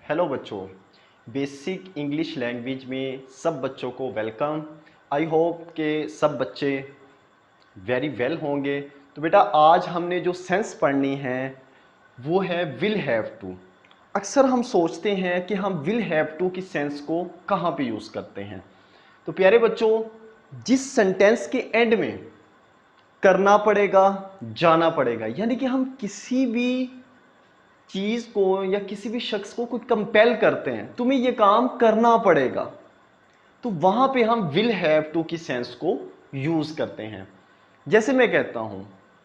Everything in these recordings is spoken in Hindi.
हेलो बच्चों, बेसिक इंग्लिश लैंग्वेज में सब बच्चों को वेलकम। आई होप के सब बच्चे वेरी वेल होंगे। तो बेटा आज हमने जो सेंस पढ़नी है वो है विल हैव टू। अक्सर हम सोचते हैं कि हम विल हैव टू की सेंस को कहाँ पे यूज़ करते हैं। तो प्यारे बच्चों, जिस सेंटेंस के एंड में करना पड़ेगा, जाना पड़ेगा, यानी कि हम किसी भी चीज को या किसी भी शख्स को कोई कंपेल करते हैं, तुम्हें ये काम करना पड़ेगा, तो वहां पे हम विल हैव टू की सेंस को यूज करते हैं। जैसे मैं कहता हूं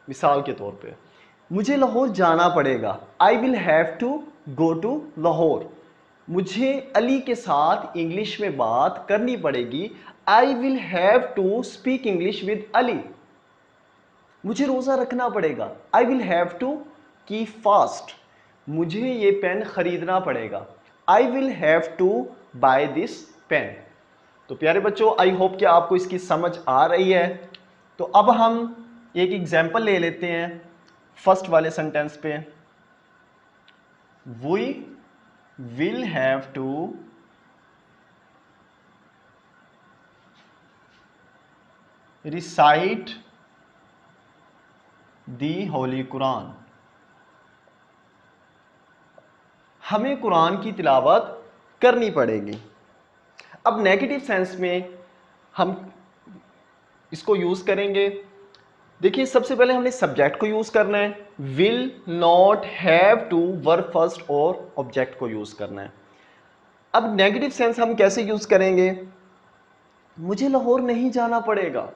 मिसाल के तौर पे, मुझे लाहौर जाना पड़ेगा, I will have to go to Lahore. मुझे अली के साथ इंग्लिश में बात करनी पड़ेगी, I will have to speak English with Ali. मुझे रोजा रखना पड़ेगा, I will have to keep fast. मुझे ये पेन खरीदना पड़ेगा, I will have to buy this pen. तो प्यारे बच्चों, आई होप कि आपको इसकी समझ आ रही है। तो अब हम एक एग्जाम्पल ले लेते हैं फर्स्ट वाले सेंटेंस पे। We will have to recite the holy Quran. हमें कुरान की तिलावत करनी पड़ेगी। अब नेगेटिव सेंस में हम इसको यूज करेंगे। देखिए, सबसे पहले हमने सब्जेक्ट को यूज करना है, will not have to verb first और ऑब्जेक्ट को यूज करना है। अब नेगेटिव सेंस हम कैसे यूज करेंगे? मुझे लाहौर नहीं जाना पड़ेगा,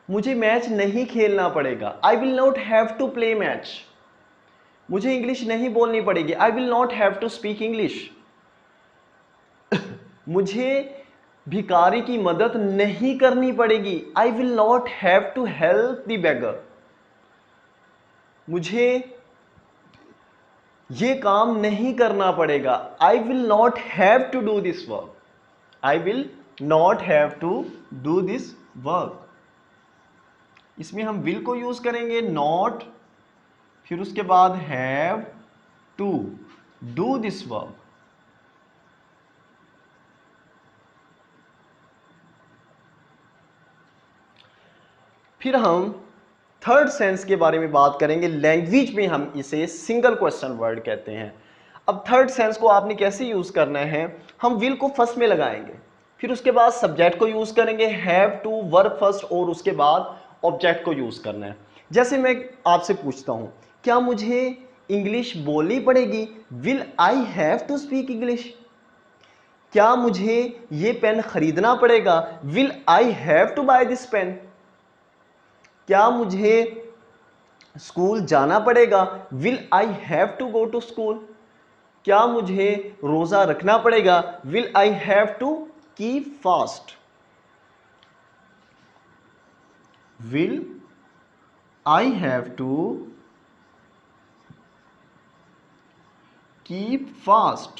मुझे मैच नहीं खेलना पड़ेगा, I will not have to play match. मुझे इंग्लिश नहीं बोलनी पड़ेगी, I will not have to speak English. मुझे भिखारी की मदद नहीं करनी पड़ेगी, I will not have to help the beggar. मुझे ये काम नहीं करना पड़ेगा, I will not have to do this work. I will not have to do this work. इसमें हम विल को यूज करेंगे, नॉट, फिर उसके बाद have to do this work. फिर हम थर्ड सेंस के बारे में बात करेंगे। लैंग्वेज में हम इसे सिंगल क्वेश्चन वर्ड कहते हैं। अब थर्ड सेंस को आपने कैसे यूज करना है? हम विल को फर्स्ट में लगाएंगे, फिर उसके बाद सब्जेक्ट को यूज करेंगे, हैव टू वर्ब फर्स्ट, और उसके बाद ऑब्जेक्ट को यूज करना है। जैसे मैं आपसे पूछता हूं, क्या मुझे इंग्लिश बोलनी पड़ेगी? Will I have to speak English. क्या मुझे ये पेन खरीदना पड़ेगा? Will I have to buy this pen. क्या मुझे स्कूल जाना पड़ेगा? Will I have to go to school. क्या मुझे रोजा रखना पड़ेगा? Will I have to keep fast. Will I have to keep fast?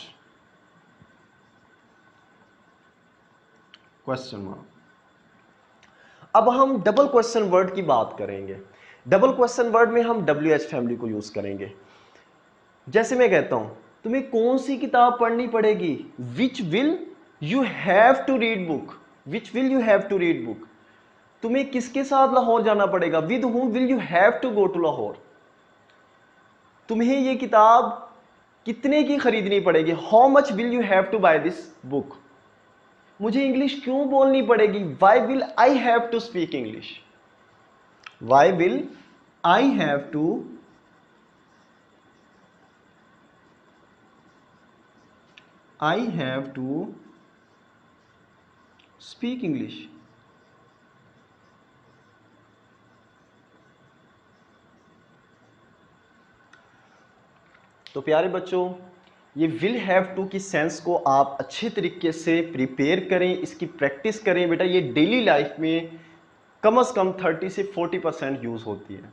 Question mark. अब हम डबल क्वेश्चन वर्ड की बात करेंगे। डबल क्वेश्चन वर्ड में हम WH फैमिली को यूज करेंगे। जैसे मैं कहता हूं, तुम्हें कौन सी किताब पढ़नी पड़ेगी? Which will you have to read book. Which will you have to read book. तुम्हें किसके साथ लाहौर जाना पड़ेगा? With whom will you have to go to Lahore. तुम्हें ये किताब कितने की खरीदनी पड़ेगी? How much will you have to buy this book. मुझे इंग्लिश क्यों बोलनी पड़ेगी? Why will I have to speak English. Why will I have to speak English. तो प्यारे बच्चों, ये विल हैव टू की सेंस को आप अच्छे तरीके से प्रिपेयर करें, इसकी प्रैक्टिस करें। बेटा ये डेली लाइफ में कम से कम 30 से 40% यूज़ होती है,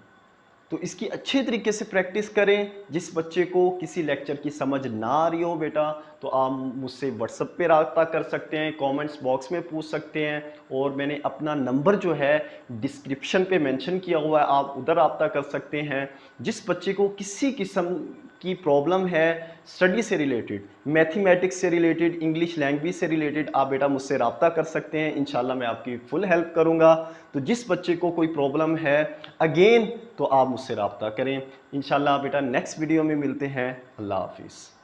तो इसकी अच्छे तरीके से प्रैक्टिस करें। जिस बच्चे को किसी लेक्चर की समझ ना आ रही हो बेटा, तो आप मुझसे व्हाट्सएप पे रब्ता कर सकते हैं, कमेंट्स बॉक्स में पूछ सकते हैं, और मैंने अपना नंबर जो है डिस्क्रिप्शन पे मेंशन किया हुआ है, आप उधर रब्ता कर सकते हैं। जिस बच्चे को किसी किस्म की प्रॉब्लम है स्टडी से रिलेटेड, मैथमेटिक्स से रिलेटेड, इंग्लिश लैंग्वेज से रिलेटेड, आप बेटा मुझसे रब्ता कर सकते हैं। इंशाल्लाह मैं आपकी फुल हेल्प करूंगा। तो जिस बच्चे को कोई प्रॉब्लम है अगेन, तो आप मुझसे रब्ता करें। इंशाल्लाह बेटा नेक्स्ट वीडियो में मिलते हैं। अल्लाह हाफिज़।